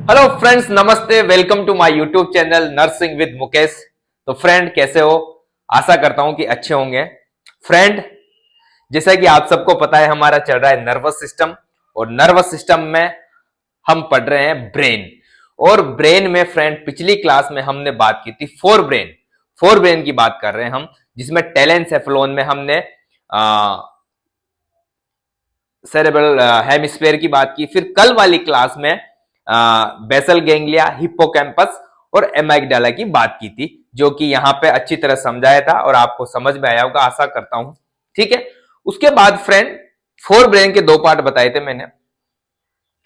Hello friends, नमस्ते। Welcome to my YouTube channel nursing with Mukesh. तो friend, कैसे हो? आशा करता हूं कि अच्छे होंगे। फ्रेंड, जैसा कि आप सबको पता है, हमारा चल रहा है नर्वस सिस्टम, और नर्वस सिस्टम में हम पढ़ रहे हैं ब्रेन। और ब्रेन में फ्रेंड, पिछली क्लास में हमने बात की थी फोर ब्रेन की बात कर रहे हैं हम, जिसमें टेलेनसेफेलोन में हमने सेरेब्रल हेमिस्फीयर की बात की। फिर कल वाली क्लास में बेसल गैंग्लिया, हिप्पोकैम्पस और एमाइगडाला की बात की थी, जो कि यहां पे अच्छी तरह समझाया था और आपको समझ में आया होगा, आशा करता हूं। ठीक है। उसके बाद फ्रेंड, फोर ब्रेन के दो पार्ट बताए थे मैंने।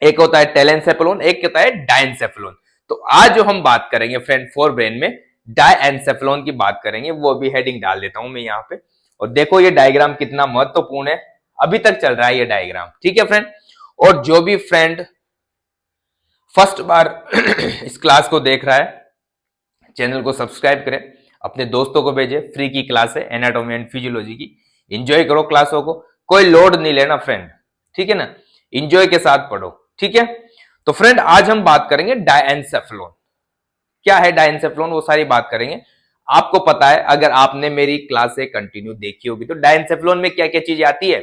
एक होता है टेलेनसेफेलोन, एक होता है डायनसेफेलोन। तो आज जो हम बात करेंगे फ्रेंड, फोर ब्रेन में डायनसेफेलोन की बात करेंगे। वो भी हेडिंग डाल देता हूं मैं यहां पे। और देखो ये डायग्राम कितना महत्वपूर्ण है, अभी तक चल रहा है ये डायग्राम। ठीक है फ्रेंड। और जो भी फ्रेंड फर्स्ट बार इस क्लास को देख रहा है, चैनल को सब्सक्राइब करें, अपने दोस्तों को भेजे। फ्री की क्लास है एनाटॉमी एंड फिजियोलॉजी की। एंजॉय करो क्लासों को, कोई लोड नहीं लेना फ्रेंड। ठीक है ना, एंजॉय के साथ पढ़ो। ठीक है। तो फ्रेंड, आज हम बात करेंगे डायनसेफेलोन। क्या है डायनसेफेलोन, वो सारी बात करेंगे। आपको पता है, अगर आपने मेरी क्लास से कंटिन्यू देखी होगी, तो डायनसेफेलोन में क्या क्या चीजें आती है?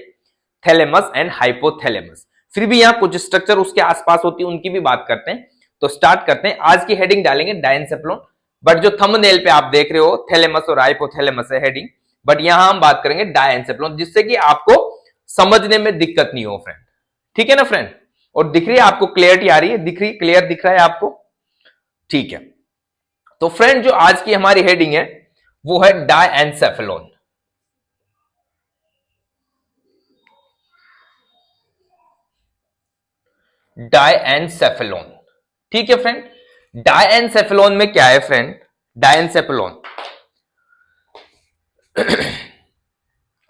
Thalamus and hypothalamus. फिर भी यहां कुछ स्ट्रक्चर उसके आसपास होती है, उनकी भी बात करते हैं। तो स्टार्ट करते हैं। आज की हेडिंग डालेंगे डायनसेफेलोन, बट जो थंबनेल पे आप देख रहे हो थैलेमस और हाइपोथैलेमस है हेडिंग, बट यहां हम बात करेंगे डायनसेफेलोन, जिससे कि आपको समझने में दिक्कत नहीं हो फ्रेंड। ठीक है ना फ्रेंड? और दिख रही है आपको, क्लियरिटी आ रही है, दिख रही, क्लियर दिख रहा है आपको? ठीक है। तो फ्रेंड, जो आज की हमारी हेडिंग है वो है डायनसेफेलोन। डायनसेफेलोन। ठीक है फ्रेंड। डायनसेफेलोन में क्या है फ्रेंड? डायनसेफेलोन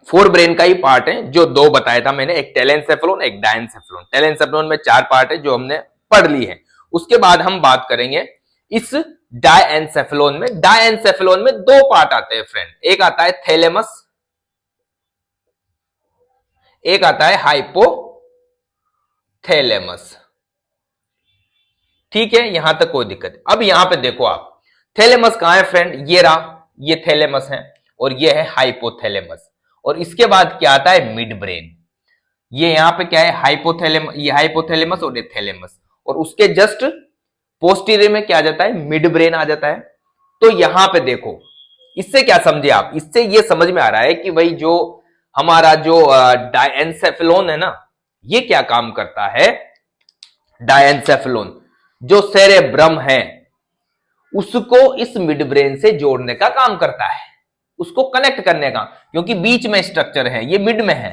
फोर ब्रेन का ही पार्ट है, जो दो बताया था मैंने, एक टेलेनसेफेलोन, एक डायनसेफेलोन। टेलेनसेफेलोन में चार पार्ट है जो हमने पढ़ ली है। उसके बाद हम बात करेंगे इस डायनसेफेलोन में। डायनसेफेलोन में दो पार्ट आते हैं फ्रेंड, एक आता है थैलेमस, एक आता है हाइपोथैलेमस। ठीक है, यहां तक कोई दिक्कत है? अब यहां पे देखो आप, थैलेमस कहां है फ्रेंड? ये रहा, ये थैलेमस है, और ये है हाइपोथैलेमस। और इसके बाद क्या आता है? Mid brain. ये यहां पे क्या है? हाइपोथैलेमस, ये हाइपोथैलेमस और ये थैलेमस। और उसके जस्ट पोस्टीरियर में क्या आ जाता है? मिड ब्रेन आ जाता है। तो यहां पे देखो, इससे क्या समझे आप? इससे ये समझ में आ रहा है कि भाई जो हमारा जो डायनसेफेलोन है ना, ये क्या काम करता है? डायनसेफेलोन जो सेरेब्रम है, उसको इस मिड ब्रेन से जोड़ने का काम करता है, उसको कनेक्ट करने का, क्योंकि बीच में स्ट्रक्चर है, ये मिड में है।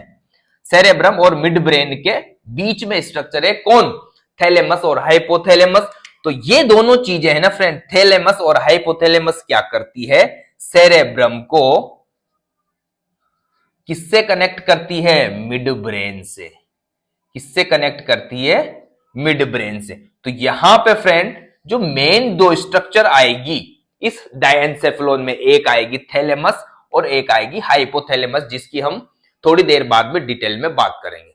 सेरेब्रम और मिड ब्रेन के बीच में स्ट्रक्चर है कौन? थैलेमस और हाइपोथैलेमस। तो ये दोनों चीजें है ना फ्रेंड, थैलेमस और हाइपोथैलेमस क्या करती है? सेरेब्रम को किससे कनेक्ट करती है? मिड ब्रेन से। किससे कनेक्ट करती है? मिड ब्रेन से। तो यहां पे फ्रेंड, जो मेन दो स्ट्रक्चर आएगी इस डायनसेफेलोन में, एक आएगी थैलेमस और एक आएगी हाइपोथैलेमस, जिसकी हम थोड़ी देर बाद में डिटेल में बात करेंगे।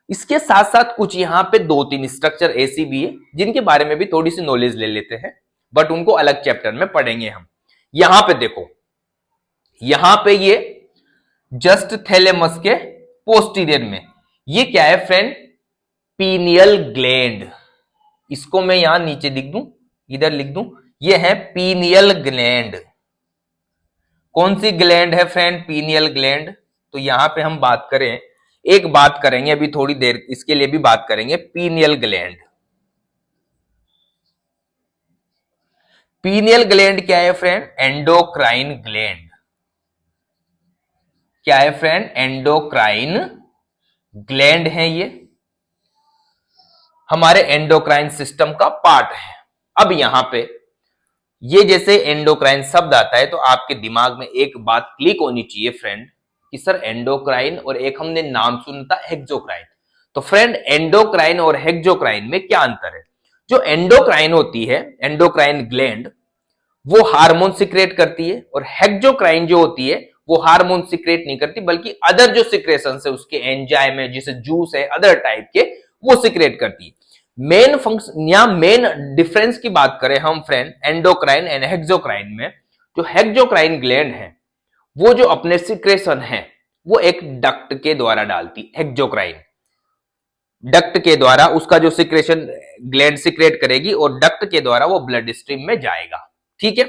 इसके साथ साथ कुछ यहां पे दो तीन स्ट्रक्चर ऐसी भी है जिनके बारे में भी थोड़ी सी नॉलेज ले लेते हैं, बट उनको अलग चैप्टर में पढ़ेंगे हम। यहां पे देखो, यहां पे ये जस्ट थैलेमस के पोस्टीरियर में ये क्या है फ्रेंड? Pineal gland. इसको मैं यहां नीचे लिख दूं, इधर लिख दूं, ये है पीनियल ग्लैंड। कौन सी ग्लैंड है फ्रेंड? Pineal gland. तो यहां पे हम बात करें, एक बात करेंगे अभी थोड़ी देर, इसके लिए भी बात करेंगे, पीनियल ग्लैंड। पीनियल ग्लैंड क्या है फ्रेंड? Endocrine gland. क्या है फ्रेंड? एंडोक्राइन ग्लैंड है ये, हमारे एंडोक्राइन सिस्टम का पार्ट है। अब यहां पे ये जैसे एंडोक्राइन शब्द आता है, तो आपके दिमाग में एक बात क्लिक होनी चाहिए फ्रेंड, कि सर एंडोक्राइन और एक हमने नाम सुना था हेक्सोक्राइन। तो फ्रेंड, एंडोक्राइन और हेक्सोक्राइन में क्या अंतर है? जो एंडोक्राइन होती है, एंडोक्राइन ग्लैंड, वो हार्मोन सिक्रेट करती है, और हेक्सोक्राइन जो होती है वो हार्मोन सिक्रेट नहीं करती, बल्कि अदर जो सिक्रेशन है उसके एंजाइम है, जैसे जूस है, अदर टाइप के, वो सिक्रेट करती है। मेन फंक्शन या मेन डिफरेंस की बात करें हम फ्रेंड एंडोक्राइन एंड हेक्सोक्राइन में, जो हेक्सोक्राइन ग्लैंड है वो जो अपने सिक्रेशन है वो एक डक्ट के द्वारा डालती, हेक्सोक्राइन डक्ट के द्वारा उसका जो सिक्रेशन ग्लैंड सिक्रेट करेगी और डक्ट के द्वारा वो ब्लड स्ट्रीम में जाएगा। ठीक है।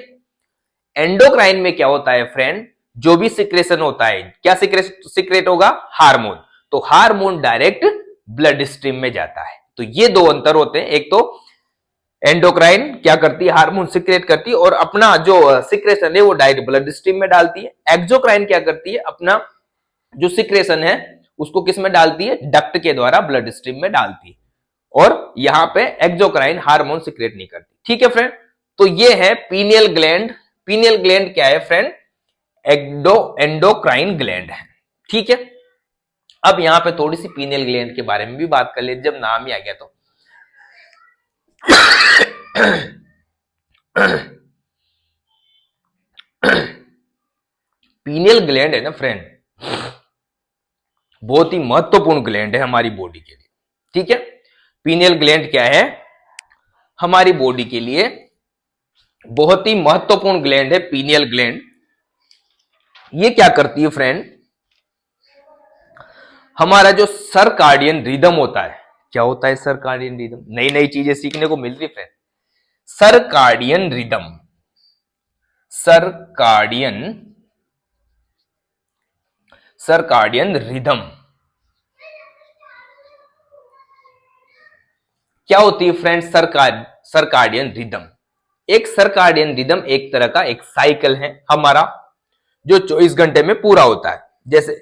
एंडोक्राइन में क्या होता है फ्रेंड, जो भी सिक्रेशन होता है, क्या सिक्रेट होगा, हार्मोन, तो हार्मोन डायरेक्ट ब्लड स्ट्रीम में जाता है। तो ये दो अंतर होते हैं, एक तो एंडोक्राइन क्या करती है, हार्मोन सिक्रेट करती है और अपना जो सिक्रेशन है वो डायरेक्ट ब्लड स्ट्रीम में डालती है। एक्सोक्राइन क्या करती है, अपना जो सिक्रेशन है उसको किस में डालती है, डक्ट के द्वारा ब्लड स्ट्रीम में डालती है, और यहां पे एक्सोक्राइन हार्मोन सिक्रेट नहीं करती। ठीक है फ्रेंड, तो ये है पीनियल ग्लैंड। पीनियल ग्लैंड क्या है फ्रेंड, एंडोक्राइन ग्लैंड है। ठीक है। अब यहां पे थोड़ी सी पीनियल ग्लैंड के बारे में भी बात कर ले, जब नाम ही आ गया तो पीनियल ग्लैंड है ना फ्रेंड, बहुत ही महत्वपूर्ण ग्लैंड है हमारी बॉडी के लिए। ठीक है। पीनियल ग्लैंड क्या है, हमारी बॉडी के लिए बहुत ही महत्वपूर्ण ग्लैंड है पीनियल ग्लैंड। ये क्या करती है फ्रेंड, हमारा जो सर्काडियन रिदम होता है, क्या होता है सर्काडियन रिदम, नई नई चीजें सीखने को मिल रही friend. Circadian rhythm, circadian rhythm क्या होती है फ्रेंड, सर्काडियन रिदम। एक सर्काडियन रिदम एक तरह का एक साइकिल है हमारा, जो 24 घंटे में पूरा होता है। जैसे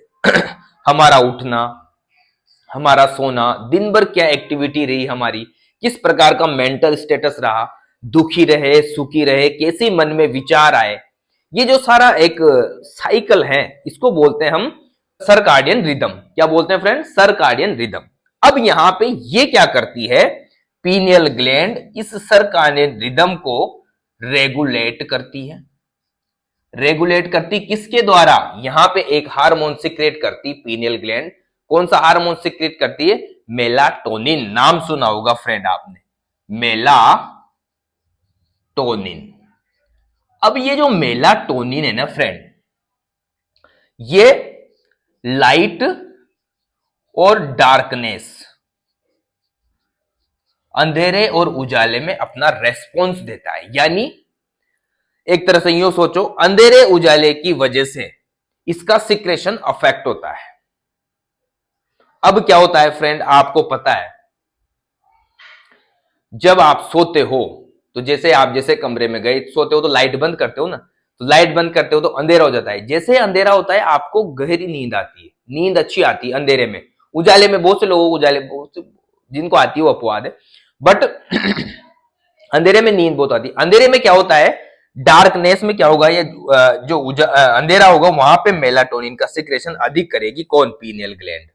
हमारा उठना, हमारा सोना, दिन भर क्या एक्टिविटी रही हमारी, किस प्रकार का मेंटल स्टेटस रहा, दुखी रहे सुखी रहे, कैसे मन में विचार आए, ये जो सारा एक साइकिल है इसको बोलते हैं हम सर्काडियन रिदम। क्या बोलते हैं फ्रेंड, सर्काडियन रिदम। अब यहां पे ये क्या करती है, पीनियल ग्लैंड इस सर्काडियन रिदम को रेगुलेट करती है। रेगुलेट करती किसके द्वारा, यहां पे एक हार्मोन सिक्रेट करती पीनियल ग्लैंड। कौन सा हार्मोन सिक्रेट करती है, मेलाटोनिन, नाम सुना होगा फ्रेंड आपने, मेलाटोनिन। अब ये जो मेलाटोनिन है ना फ्रेंड, ये लाइट और डार्कनेस, अंधेरे और उजाले में अपना रेस्पॉन्स देता है। यानी एक तरह से यूं सोचो, अंधेरे उजाले की वजह से इसका सिक्रेशन अफेक्ट होता है। अब क्या होता है फ्रेंड, आपको पता है जब आप सोते हो तो जैसे आप जैसे कमरे में गए सोते हो तो लाइट बंद करते हो ना, तो लाइट बंद करते हो तो अंधेरा हो जाता है। जैसे अंधेरा होता है आपको गहरी नींद आती है, नींद अच्छी आती है अंधेरे में। उजाले में बहुत से लोगों को उजाले जिनको आती है वो अपवाद है, बट अंधेरे में नींद बहुत आती है। अंधेरे में क्या होता है, डार्कनेस में क्या होगा, ये जो अंधेरा होगा वहां पे मेलाटोनिन का सिक्रेशन अधिक करेगी कौन, पीनियल ग्लैंड,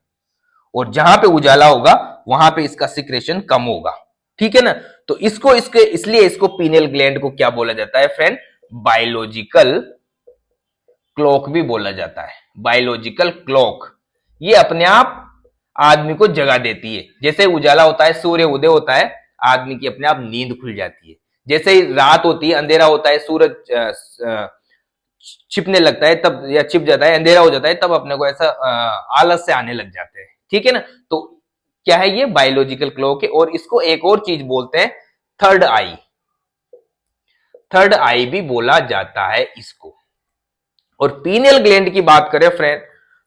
और जहां पे उजाला होगा वहां पे इसका सिक्रेशन कम होगा। ठीक है ना। तो इसको इसलिए इसको पीनियल ग्लैंड को क्या बोला जाता है फ्रेंड, बायोलॉजिकल क्लॉक भी बोला जाता है। बायोलॉजिकल क्लॉक, ये अपने आप आदमी को जगा देती है। जैसे उजाला होता है, सूर्य उदय होता है, आदमी की अपने आप नींद खुल जाती है। जैसे ही रात होती है, अंधेरा होता है, सूरज छिपने लगता है तब, या छिप जाता है, अंधेरा हो जाता है तब अपने को ऐसा आलस से आने लग जाते हैं। ठीक है ना। तो क्या है, ये बायोलॉजिकल क्लॉक है। और इसको एक और चीज बोलते हैं थर्ड आई, थर्ड आई भी बोला जाता है इसको। और पीनियल ग्लैंड की बात करें फ्रेंड,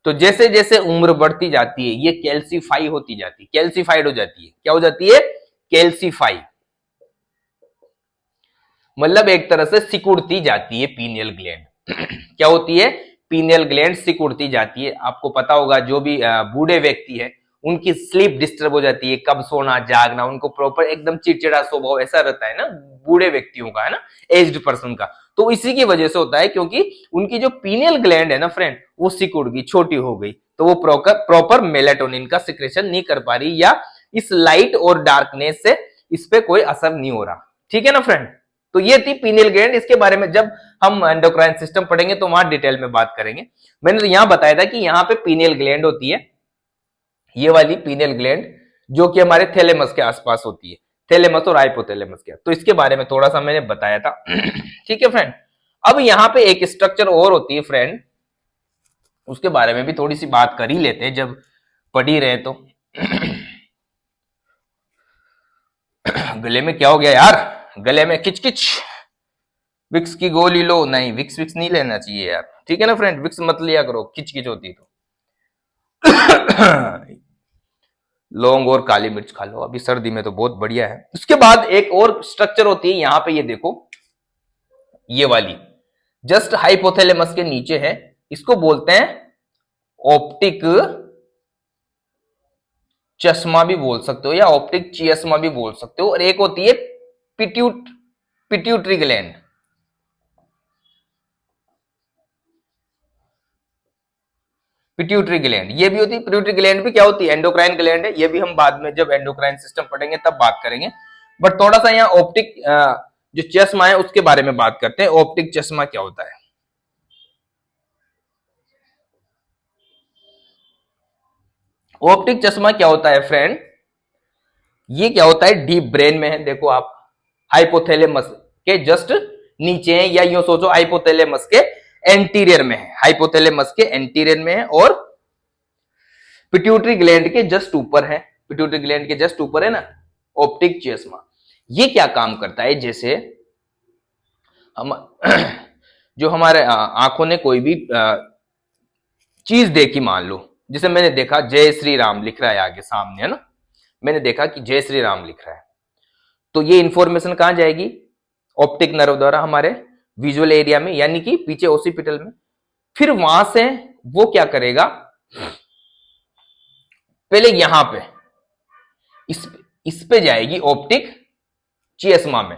तो जैसे जैसे उम्र बढ़ती जाती है ये कैल्सीफाई होती जाती है, कैल्सीफाइड हो जाती है। क्या हो जाती है, कैल्सीफाई, मतलब एक तरह से सिकुड़ती जाती है पीनियल ग्लैंड। क्या होती है, पीनियल ग्लैंड सिकुड़ती जाती है। आपको पता होगा जो भी बूढ़े व्यक्ति है उनकी स्लीप डिस्टर्ब हो जाती है, कब सोना जागना, उनको प्रॉपर एकदम चिड़चिड़ा स्वभाव ऐसा रहता है ना बूढ़े व्यक्तियों का, है ना, एज्ड पर्सन का। तो इसी की वजह से होता है क्योंकि उनकी जो पीनियल ग्लैंड है ना फ्रेंड वो सिकुड़ गई, छोटी हो गई, तो वो प्रॉपर मेलाटोनिन का सिक्रेशन नहीं कर पा रही, या इस लाइट और डार्कनेस से इस पे कोई असर नहीं हो रहा। ठीक है ना फ्रेंड। तो ये थी पीनियल ग्लैंड। इसके बारे में जब हम एंडोक्राइन सिस्टम पढ़ेंगे तो वहां डिटेल में बात करेंगे। मैंने तो यहां बताया था कि यहां पे पीनियल ग्लैंड होती है, ये वाली पीनियल ग्लैंड जो कि हमारे थैलेमस के आसपास होती है, थैलेमस और हाइपोथैलेमस के। तो इसके बारे में थोड़ा सा मैंने बताया था। ठीक है फ्रेंड, अब यहां पे एक स्ट्रक्चर और होती है फ्रेंड, उसके बारे में भी थोड़ी सी बात कर ही लेते हैं जब पढ़ ही रहे तो। गले में क्या हो गया यार, गले में किच किच, विक्स की गोली लो। नहीं, विक्स विक्स नहीं लेना चाहिए यार, ठीक है ना फ्रेंड, विक्स मत लिया करो, किच किच होती तो। लौंग और काली मिर्च खा लो, अभी सर्दी में तो बहुत बढ़िया है। उसके बाद एक और स्ट्रक्चर होती है यहां पे, ये देखो, ये वाली जस्ट हाइपोथैलेमस के नीचे है, इसको बोलते हैं ऑप्टिक चश्मा भी बोल सकते हो, या ऑप्टिक चियस्मा भी बोल सकते हो। और एक होती है पिट्यूटरी ग्लैंड। पिट्यूटरी ग्लैंड ये भी होती है। पिट्यूटरी ग्लैंड भी क्या होती है, एंडोक्राइन ग्लैंड है। ये भी हम बाद में जब एंडोक्राइन सिस्टम पढ़ेंगे तब बात करेंगे। बट थोड़ा सा यहाँ ऑप्टिक जो चश्मा है उसके बारे में बात करते हैं। ऑप्टिक चश्मा क्या होता है? ऑप्टिक चश्मा क्या होता है फ्रेंड, ये क्या होता है, डीप ब्रेन में है। देखो आप, हाइपोथैलेमस के जस्ट नीचे है, या यूं सोचो हाइपोथैलेमस के एंटीरियर में है, हाइपोथैलेमस के एंटीरियर में है, और पिट्यूटरी ग्लैंड के जस्ट ऊपर है। पिट्यूटरी ग्लैंड के जस्ट ऊपर है ना ऑप्टिक चश्मा। ये क्या काम करता है, जैसे हम जो हमारे आंखों ने कोई भी चीज देखी, मान लो जैसे मैंने देखा जय श्री राम लिख रहा है आगे सामने, है ना, मैंने देखा कि जय श्री राम लिख रहा है, तो ये इंफॉर्मेशन कहां जाएगी, ऑप्टिक नर्व द्वारा हमारे विजुअल एरिया में, यानी कि पीछे ओसिपिटल में। फिर वहां से वो क्या करेगा, पहले यहां पे इस पे जाएगी ऑप्टिक चियस्मा में।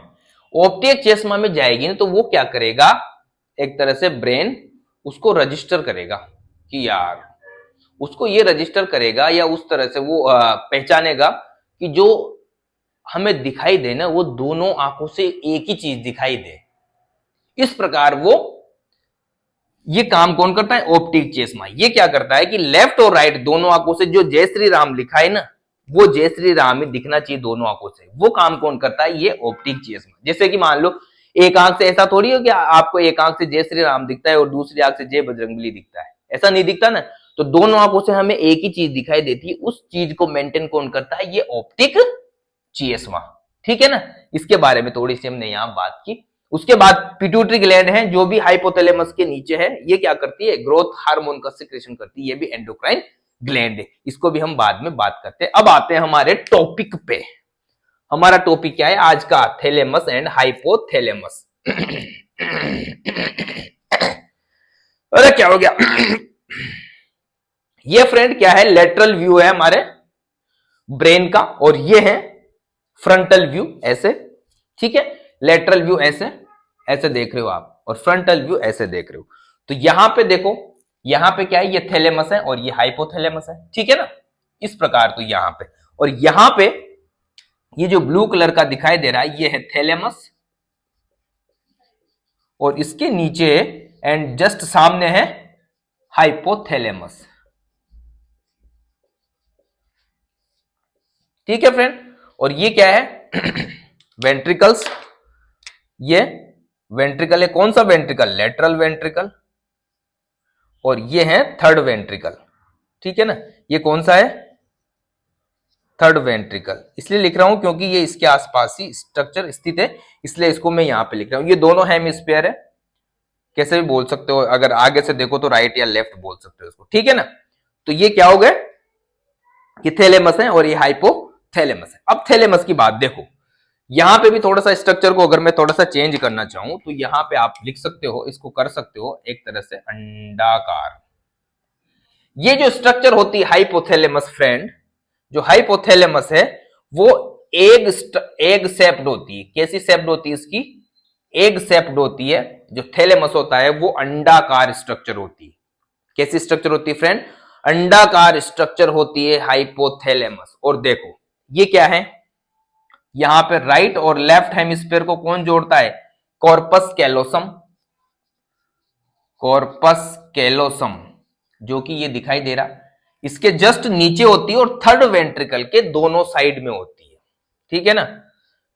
ऑप्टिक चियस्मा में जाएगी ना, तो वो क्या करेगा, एक तरह से ब्रेन उसको रजिस्टर करेगा कि यार, उसको ये रजिस्टर करेगा, या उस तरह से वो पहचानेगा कि जो हमें दिखाई दे ना, वो दोनों आंखों से एक ही चीज दिखाई दे। इस प्रकार वो ये काम कौन करता है, ऑप्टिक चश्मा। ये क्या करता है कि लेफ्ट और राइट दोनों आंखों से जो जय श्री राम लिखा है ना, वो जय श्री राम ही दिखना चाहिए दोनों आंखों से। वो काम कौन करता है, ये ऑप्टिक चश्मा। जैसे कि मान लो एक आंख से ऐसा थोड़ी हो कि आपको एक आंख से जय श्री राम दिखता है और दूसरी आंख से जय बजरंगबली दिखता है, ऐसा नहीं दिखता ना। तो दोनों आंखों से हमें एक ही चीज दिखाई देती है, उस चीज को मेंटेन कौन करता है, ये ऑप्टिक चश्मा। ठीक है ना, इसके बारे में थोड़ी सी हमने यहां बात की। उसके बाद पिट्यूटरी ग्लैंड है जो भी हाइपोथैलेमस के नीचे है, ये क्या करती है, ग्रोथ हार्मोन का सिक्रेशन करती है, ये भी एंडोक्राइन ग्लैंड है। इसको भी हम बाद में बात करते हैं। अब आते हैं हमारे टॉपिक पे। हमारा टॉपिक क्या है आज का, थैलेमस एंड हाइपोथैलेमस। अरे क्या हो गया। ये फ्रेंड क्या है, लेटरल व्यू है हमारे ब्रेन का, और ये है फ्रंटल व्यू, ऐसे। ठीक है, लेटरल व्यू ऐसे ऐसे देख रहे हो आप, और फ्रंटल व्यू ऐसे देख रहे हो। तो यहां पे देखो, यहां पे क्या है, ये थैलेमस है और ये हाइपोथैलेमस है। ठीक है ना, इस प्रकार। तो यहां पे, और यहां पे ये जो ब्लू कलर का दिखाई दे रहा है, ये है थैलेमस, और इसके नीचे एंड जस्ट सामने है हाइपोथैलेमस। ठीक है फ्रेंड, और ये क्या है, वेंट्रिकल्स। ये वेंट्रिकल है, कौन सा वेंट्रिकल, लेटरल वेंट्रिकल, और ये है थर्ड वेंट्रिकल। ठीक है ना, ये कौन सा है, थर्ड वेंट्रिकल। इसलिए लिख रहा हूं क्योंकि ये इसके आसपास ही स्ट्रक्चर स्थित है, इसलिए इसको मैं यहां पे लिख रहा हूं। ये दोनों हेमिस्फीयर है, कैसे भी बोल सकते हो, अगर आगे से देखो तो राइट या लेफ्ट बोल सकते हो इसको। ठीक है ना, तो ये क्या हो गए, ये थैलेमस है और ये हाइपोथैलेमस है। अब थैलेमस की बात देखो, यहां पे भी थोड़ा सा स्ट्रक्चर को अगर मैं थोड़ा सा चेंज करना चाहूं, तो यहां पे आप लिख सकते हो, इसको कर सकते हो एक तरह से अंडाकार। ये जो स्ट्रक्चर होती है हाइपोथैलेमस फ्रेंड, जो हाइपोथैलेमस है वो एग शेप्ड होती है। कैसी शेप्ड होती है इसकी, एग शेप्ड होती है। जो थैलेमस होता है वो अंडाकार स्ट्रक्चर होती है। कैसी स्ट्रक्चर होती है फ्रेंड, अंडाकार स्ट्रक्चर होती है हाइपोथैलेमस। और देखो ये क्या है, यहां पे राइट और लेफ्ट हेमिस्फीयर को कौन जोड़ता है, कॉर्पस कैलोसम। कॉर्पस कैलोसम जो कि ये दिखाई दे रहा, इसके जस्ट नीचे होती है और थर्ड वेंट्रिकल के दोनों साइड में होती है, ठीक है ना।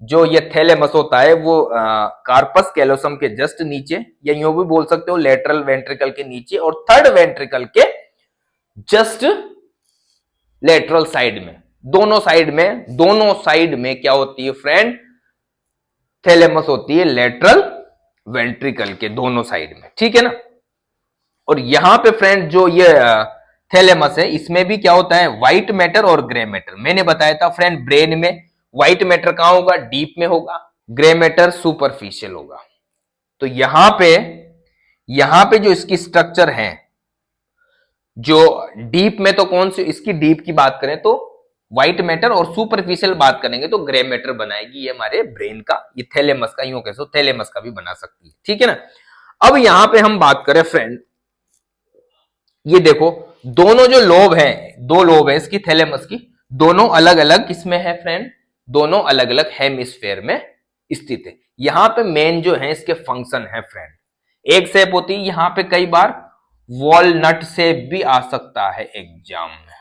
जो ये थैलेमस होता है वो कार्पस कैलोसम के जस्ट नीचे, या यूं भी बोल सकते हो लेटरल वेंट्रिकल के नीचे और थर्ड वेंट्रिकल के जस्ट लेटरल साइड में, दोनों साइड में क्या होती है फ्रेंड, थैलेमस होती है लेटरल वेंट्रिकल के दोनों साइड में, ठीक है ना। और यहां पे फ्रेंड जो ये थैलेमस है इसमें भी क्या होता है, व्हाइट मैटर और ग्रे मैटर। मैंने बताया था फ्रेंड ब्रेन में व्हाइट मैटर कहां होगा, डीप में होगा, ग्रे मैटर सुपरफिशियल होगा। तो यहां पे जो इसकी स्ट्रक्चर है, जो डीप में, तो कौन सी इसकी डीप की बात करें तो व्हाइट मैटर, और सुपरफिशियल बात करेंगे तो ग्रे मैटर बनाएगी ये हमारे ब्रेन का, ये थैलेमस का, यूं कह सो थैलेमस का भी बना सकती है, ठीक है ना। अब यहां पे हम बात करें फ्रेंड, ये देखो दोनों जो लोब हैं, दो लोब है इसकी थैलेमस की, दोनों अलग अलग किसमें है फ्रेंड, दोनों अलग अलग हेमिस्फेयर में स्थित है। यहां पे मेन जो है इसके फंक्शन है फ्रेंड, एक शेप होती है यहां पे, कई बार वॉलनट शेप भी आ सकता है एग्जाम में,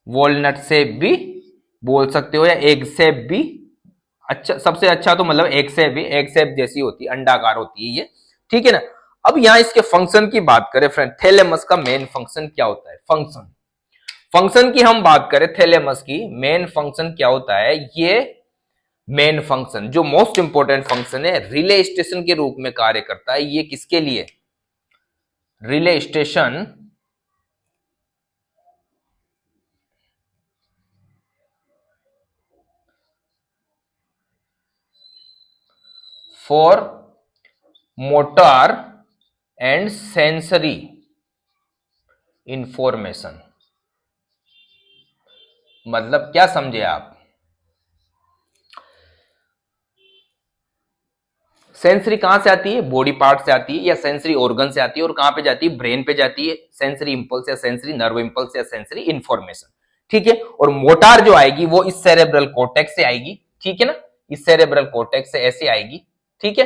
वॉलनट शेप भी बोल सकते हो, या एग शेप भी, अच्छा सबसे अच्छा तो मतलब एग शेप भी, एग शेप जैसी होती है, अंडाकार होती है ये, ठीक है ना। अब यहां इसके फंक्शन की बात करें फ्रेंड, थैलेमस का मेन फंक्शन क्या होता है, फंक्शन की हम बात करें, थैलेमस की मेन फंक्शन क्या होता है, ये मेन फंक्शन जो मोस्ट इंपोर्टेंट फंक्शन है, रिले स्टेशन के रूप में कार्य करता है। ये किसके लिए, relay station for motor and sensory information. मतलब क्या समझे आप, सेंसरी कहां से आती है, बॉडी पार्ट से आती है या सेंसरी ऑर्गन से आती है, और कहां पे जाती है, ब्रेन पे जाती है, सेंसरी इंपल्स या सेंसरी नर्व इंपल्स या सेंसरी इंफॉर्मेशन, ठीक है। और मोटार जो आएगी वो इस सेरेब्रल कॉर्टेक्स से आएगी, ठीक है ना, इस सेरेब्रल कॉर्टेक्स से ऐसे आएगी, ठीक है,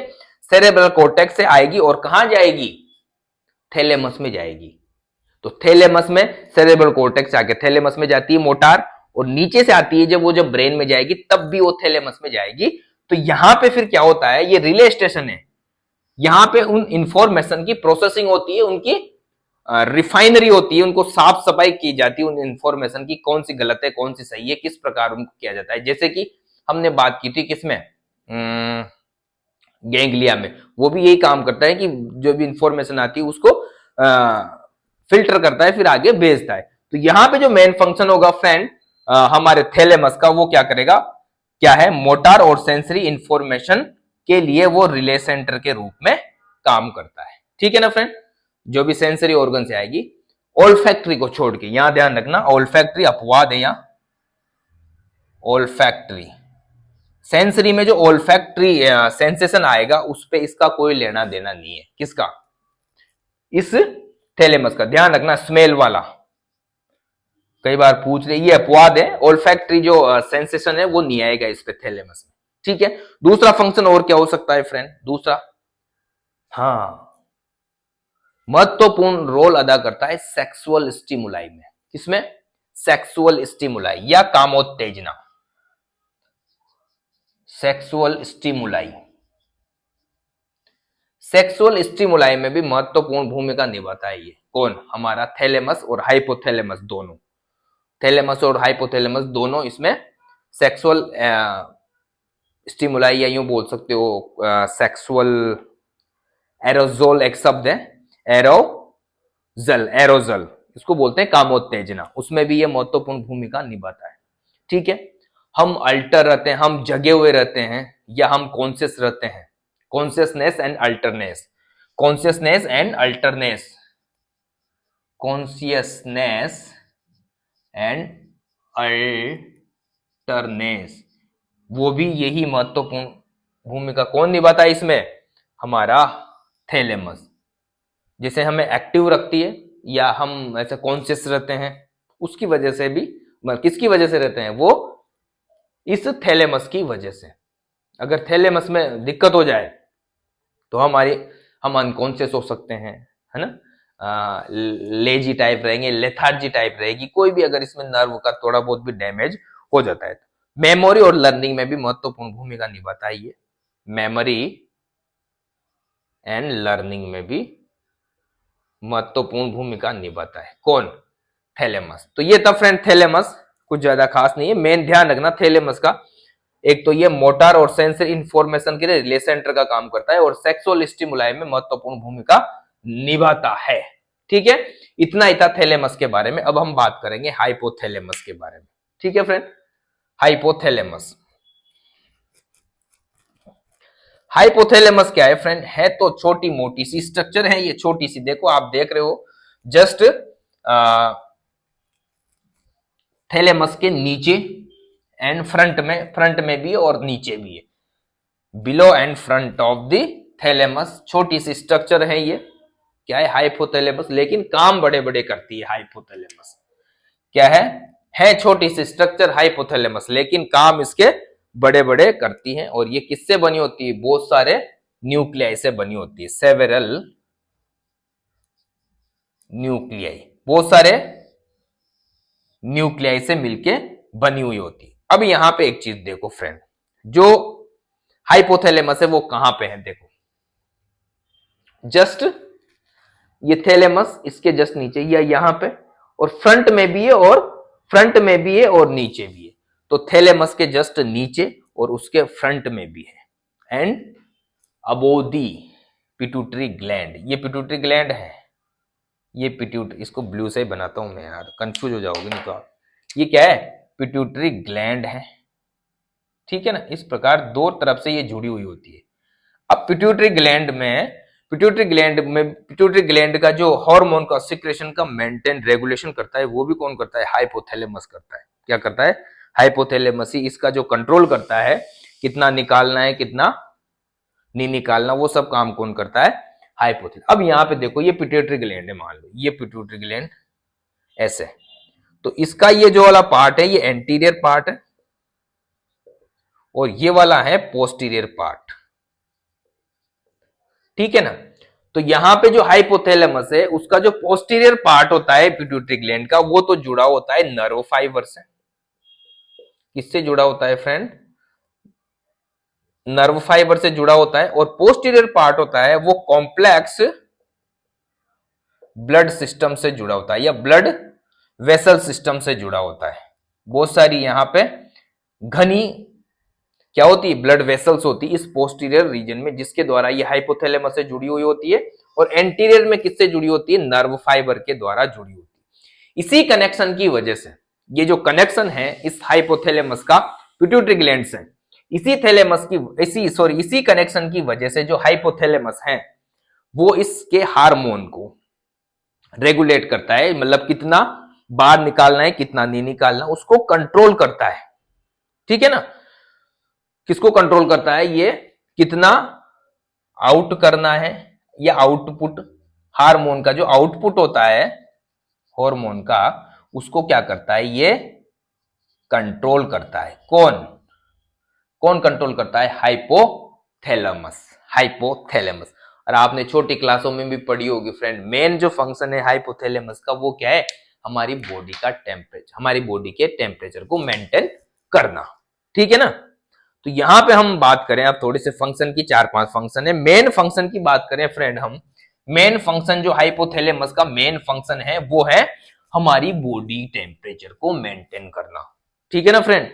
सेरेब्रल कॉर्टेक्स से आएगी और कहां जाएगी, थैलेमस में जाएगी। तो थैलेमस में, सेरेब्रल कॉर्टेक्स आके थैलेमस में जाती है मोटार, और नीचे से आती है जब वो जब ब्रेन में जाएगी तब भी वो थैलेमस में जाएगी। तो यहां पे फिर क्या होता है, ये रिले स्टेशन है, यहां पे उन इंफॉर्मेशन की प्रोसेसिंग होती है, उनकी रिफाइनरी होती है, उनको साफ सफाई की जाती है उन इंफॉर्मेशन की, कौन सी गलत है कौन सी सही है, किस प्रकार उनको किया जाता है। जैसे कि हमने बात की थी किसमें, गैंग्लिया में, वो भी यही काम करता है कि जो भी इंफॉर्मेशन आती है उसको फिल्टर करता है, फिर आगे भेजता है। तो यहां पे जो मेन फंक्शन होगा फ्रेंड हमारे थैलेमस का, वो क्या करेगा, क्या है, मोटार और सेंसरी इंफॉर्मेशन के लिए वो रिले सेंटर के रूप में काम करता है, ठीक है ना फ्रेंड। जो भी सेंसरी ऑर्गन से आएगी, ओल्फैक्टरी को छोड़ के, यहां ध्यान रखना ओल्फैक्टरी अपवाद है, यहां ओल्फैक्टरी, सेंसरी में जो ओल्फैक्टरी सेंसेशन आएगा उस पे इसका कोई लेना देना नहीं है, किसका, इस थैलेमस का, ध्यान रखना, स्मेल वाला कई बार पूछ ले, ये अपवाद है, ओल्फैक्टरी जो सेंसेशन है वो नहीं आएगा इस पे थैलेमस में, ठीक है। दूसरा फंक्शन और क्या हो सकता है फ्रेंड, दूसरा, हाँ, महत्वपूर्ण रोल अदा करता है सेक्सुअल स्टिमुलाई में, किसमें, सेक्सुअल स्टिमुलाई या कामोत्तेजना, सेक्सुअल स्टिमुलाई, सेक्सुअल स्टिमुलाई में भी महत्वपूर्ण भूमिका निभाता है ये, कौन, हमारा थैलेमस और हाइपोथैलेमस दोनों, थैलेमस और हाइपोथैलेमस दोनों इसमें सेक्सुअल स्टिमुलाई, या यूं बोल सकते हो सेक्सुअल एरोजोल, एक शब्द है एरोजल इसको बोलते हैं, कामोत्तेजना, उसमें भी ये महत्वपूर्ण भूमिका निभाता है, ठीक है। हम अल्टर रहते हैं, हम जगे हुए रहते हैं, या हम कॉन्शियस रहते हैं, consciousness and alertness, consciousness and alertness, consciousness and alertness, वो भी यही महत्वपूर्ण भूमिका कौन निभाता है इसमें, हमारा थैलेमस। जैसे हमें एक्टिव रखती है या हम ऐसे कॉन्शियस रहते हैं, उसकी वजह से भी, किसकी वजह से रहते हैं, वो इस थैलेमस की वजह से। अगर थैलेमस में दिक्कत हो जाए तो हम अनकॉन्शियस हो सकते हैं, है ना, लेजी टाइप रहेंगे, लेथार्जी टाइप रहेगी, कोई भी अगर इसमें नर्व का थोड़ा बहुत भी डैमेज हो जाता है तो मेमोरी और लर्निंग में भी महत्वपूर्ण भूमिका निभाता है ये। मेमोरी एंड लर्निंग में भी महत्वपूर्ण भूमिका निभाता है कौन? थैलेमस। तो ये था फ्रेंड थैलेमस, कुछ ज्यादा खास नहीं है। मेन ध्यान रखना थैलेमस का, एक तो ये मोटर और सेंसरी इंफॉर्मेशन के लिए रिले सेंटर का काम करता है और सेक्सुअल स्टिमुलाई में महत्वपूर्ण भूमिका निभाता है। ठीक है, इतना ही था थैलेमस के बारे में। अब हम बात करेंगे हाइपोथैलेमस के बारे में। ठीक है फ्रेंड, हाइपोथैलेमस। हाइपोथैलेमस क्या है फ्रेंड? है तो छोटी मोटी सी स्ट्रक्चर है ये, छोटी सी, देखो आप देख रहे हो जस्ट थैलेमस के नीचे एंड फ्रंट में भी और नीचे भी है, below and front of the thalamus. छोटी सी स्ट्रक्चर है ये, क्या है? हाइपोथैलेमस, लेकिन काम बड़े बड़े करती है हाइपोथैलेमस। क्या है छोटी सी स्ट्रक्चर हाइपोथैलेमस, लेकिन काम इसके बड़े बड़े करती है। और ये किससे बनी होती है? बहुत सारे न्यूक्लियाई से बनी होती है, सेवेरल न्यूक्लियाई, बहुत सारे न्यूक्लियाई से मिलके बनी हुई होती है। अब यहां पे एक चीज देखो फ्रेंड, जो हाइपोथैलेमस है वो कहां पे है? देखो जस्ट ये थैलेमस इसके जस्ट नीचे या यहां पे, और फ्रंट में भी है और नीचे भी है। तो थैलेमस के जस्ट नीचे और उसके फ्रंट में भी है। And above the pituitary gland, ये पिट्यूटरी ग्लैंड है, ये पिट्यूटरी, इसको ब्लू से ही बनाता हूं मैं यार, कंफ्यूज हो जाओगे नहीं तो आप। ये क्या है? पिट्यूटरी ग्लैंड है। ठीक है ना, इस प्रकार दो तरफ से ये जुड़ी हुई होती है। अब पिट्यूटरी ग्लैंड का जो हार्मोन का सिक्रेशन का मेंटेन रेगुलेशन करता है वो भी कौन करता है? हाइपोथैलेमस करता है। क्या करता है? हाइपोथैलेमस ही इसका जो कंट्रोल करता है, कितना निकालना है कितना नहीं निकालना, वो सब काम कौन करता है? हाइपोथैलेमस। अब यहां पे देखो ये पिट्यूटरी ग्लैंड है, मान लो ये पिट्यूटरी ग्लैंड ऐसे, तो इसका ये जो वाला पार्ट है ये एंटीरियर पार्ट है और ये वाला है पोस्टीरियर पार्ट। ठीक है ना, तो यहां पे जो हाइपोथैलेमस है उसका जो पोस्टीरियर पार्ट होता है पिट्यूटरी ग्लैंड का, वो तो जुड़ा होता है नर्व फाइबर से। किससे जुड़ा होता है फ्रेंड? नर्व फाइबर से जुड़ा होता है। और पोस्टीरियर पार्ट होता है वो कॉम्प्लेक्स ब्लड सिस्टम से जुड़ा होता है या ब्लड वेसल सिस्टम से जुड़ा होता है। बहुत सारी यहां पे घनी क्या होती है? ब्लड वेसल्स होती है इस पोस्टीरियर रीजन में, जिसके द्वारा ये हाइपोथैलेमस से जुड़ी हुई होती है। और एंटीरियर में किससे जुड़ी होती है? नर्व फाइबर के द्वारा जुड़ी होती है। इसी कनेक्शन की वजह से ये जो कनेक्शन है इस हाइपोथैलेमस का पिट्यूटरी ग्लैंड से, इसी कनेक्शन की वजह से जो हाइपोथैलेमस है वो इसके हार्मोन को रेगुलेट करता है, मतलब कितना बाहर निकालना है कितना नहीं निकालना, उसको कंट्रोल करता है। ठीक है ना, किसको कंट्रोल करता है? ये कितना आउट करना है या आउटपुट, हार्मोन का जो आउटपुट होता है हार्मोन का, उसको क्या करता है? ये कंट्रोल करता है। कौन कंट्रोल करता है? हाइपोथैलेमस। और आपने छोटी क्लासों में भी पढ़ी होगी फ्रेंड, मेन जो फंक्शन है हाइपोथैलेमस का वो क्या है? हमारी बॉडी का टेम्परेचर, हमारी बॉडी के टेम्परेचर को मेंटेन करना। ठीक है ना, तो यहां पे हम बात करें अब थोड़े से फंक्शन की, 4-5 फंक्शन है। मेन फंक्शन की बात करें फ्रेंड हम, मेन फंक्शन जो हाइपोथैलेमस का मेन फंक्शन है वो है हमारी बॉडी टेम्परेचर को मेंटेन करना। ठीक है ना फ्रेंड,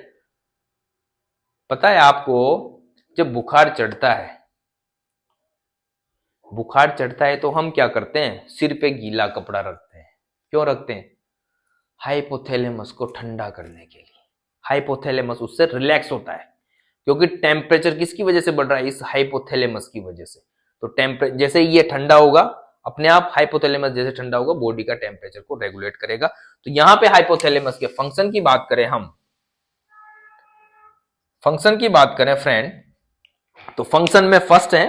पता है आपको जब बुखार चढ़ता है तो हम क्या करते हैं? सिर पे गीला कपड़ा रखते हैं। क्यों रखते हैं? हाइपोथैलेमस को ठंडा करने के लिए। हाइपोथैलेमस उससे रिलैक्स होता है, क्योंकि टेम्परेचर किसकी वजह से बढ़ रहा है? इस हाइपोथैलेमस की वजह से। तो टेम्परेचर जैसे ये ठंडा होगा, अपने आप हाइपोथैलेमस जैसे ठंडा होगा बॉडी का टेम्परेचर को रेगुलेट करेगा। तो यहां पे हाइपोथैलेमस के फंक्शन की बात करें हम, फंक्शन की बात करें फ्रेंड, तो फंक्शन में फर्स्ट है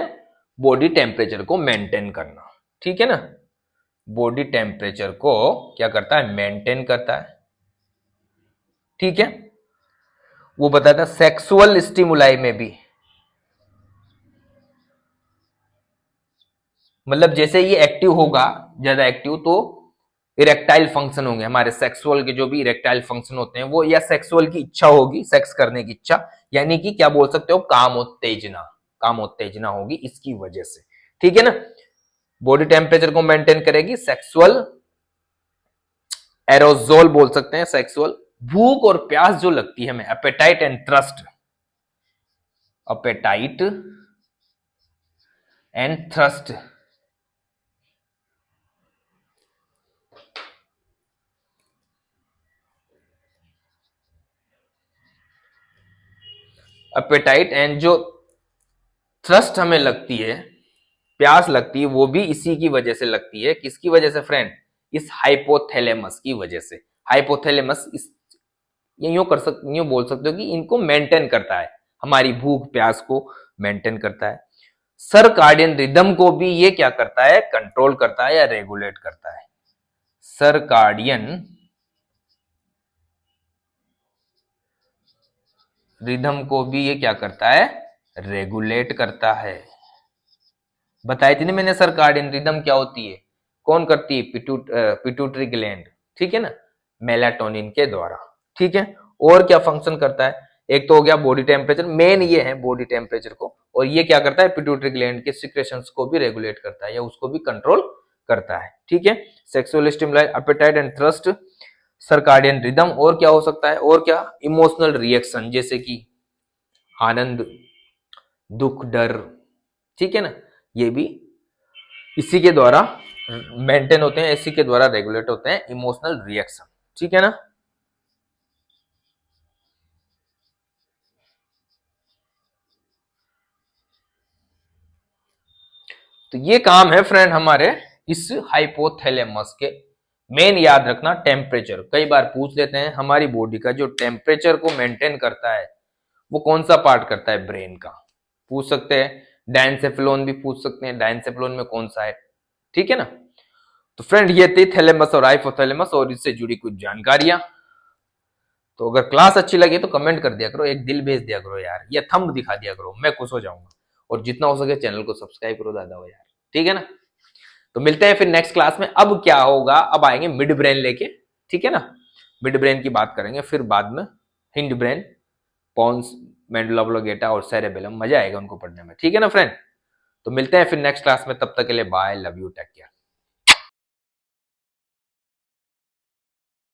बॉडी टेम्परेचर को मेंटेन करना। ठीक है ना, बॉडी टेम्परेचर को क्या करता है? मेंटेन करता है। ठीक है, वो बताता है सेक्सुअल स्टिमुलाई में भी, मतलब जैसे ये एक्टिव होगा, ज्यादा एक्टिव, तो इरेक्टाइल फंक्शन होंगे हमारे सेक्सुअल के, जो भी इरेक्टाइल फंक्शन होते हैं वो, या सेक्सुअल की इच्छा होगी, सेक्स करने की इच्छा, यानी कि क्या बोल सकते हो, कामोत्तेजना, कामोत्तेजना होगी इसकी वजह से। ठीक है ना। बॉडी टेम्परेचर को मेंटेन करेगी, सेक्सुअल एरोजोल बोल सकते हैं, सेक्सुअल भूख और प्यास जो लगती है हमें, appetite and thrust, appetite and thrust, appetite and जो थ्रस्ट हमें लगती है, प्यास लगती है, वो भी इसी की वजह से लगती है। किसकी वजह से फ्रेंड, इस हाइपोथैलेमस की वजह से। हाइपोथैलेमस इस, यूं बोल सकते हो कि इनको मेंटेन करता है, हमारी भूख प्यास को मेंटेन करता है। सर्काडियन रिदम को भी ये क्या करता है, कंट्रोल करता है या रेगुलेट करता है। सर्काडियन रिदम को भी ये क्या करता है, रेगुलेट करता है। बताई थी ना मैंने सर्काडियन रिदम क्या होती है, कौन करती है, पिट्यूटरी ग्लैंड, ठीक है ना, मेलाटोनिन के द्वारा। ठीक है, और क्या फंक्शन करता है, एक तो हो गया बॉडी टेम्परेचर, मेन ये है बॉडी टेम्परेचर को, और ये क्या करता है, पिट्यूटरी ग्लैंड के सिक्रेशंस को भी रेगुलेट करता है या उसको भी कंट्रोल करता है। ठीक है, sexual stimuli, appetite and thrust, circadian rhythm, और क्या हो सकता है, और क्या, इमोशनल रिएक्शन, जैसे कि आनंद, दुख, डर। ठीक है ना, ये भी इसी के द्वारा मेंटेन होते हैं, इसी के द्वारा रेगुलेट होते हैं, इमोशनल रिएक्शन। ठीक है ना। तो ये काम है फ्रेंड हमारे इस हाइपोथैलेमस के। मेन याद रखना, टेम्परेचर, कई बार पूछ लेते हैं हमारी बॉडी का जो टेम्परेचर को मेंटेन करता है वो कौन सा पार्ट करता है, ब्रेन का, पूछ सकते हैं। डायनसेफेलोन भी पूछ सकते हैं, डायनसेफेलोन में कौन सा है। ठीक है ना। तो फ्रेंड ये थी थैलेमस और हाइपोथैलेमस और इससे जुड़ी कुछ जानकारियां। तो अगर क्लास अच्छी लगी तो कमेंट कर दिया करो, एक दिल भेज दिया करो यार, या थंब दिखा दिया करो, मैं खुश हो जाऊंगा। और जितना हो सके चैनल को सब्सक्राइब करो दादा हो यार। ठीक है ना। तो मिलते हैं फिर नेक्स्ट क्लास में। अब क्या होगा, अब आएंगे मिड ब्रेन लेके। ठीक है ना, मिड ब्रेन की बात करेंगे, फिर बाद में hind brain, pons, medulla oblongata और सेरेबेलम, मजा आएगा उनको पढ़ने में। ठीक है ना फ्रेंड। तो मिलते हैं फिर नेक्स्ट क्लास में, तब तक के लिए bye, love you, take care.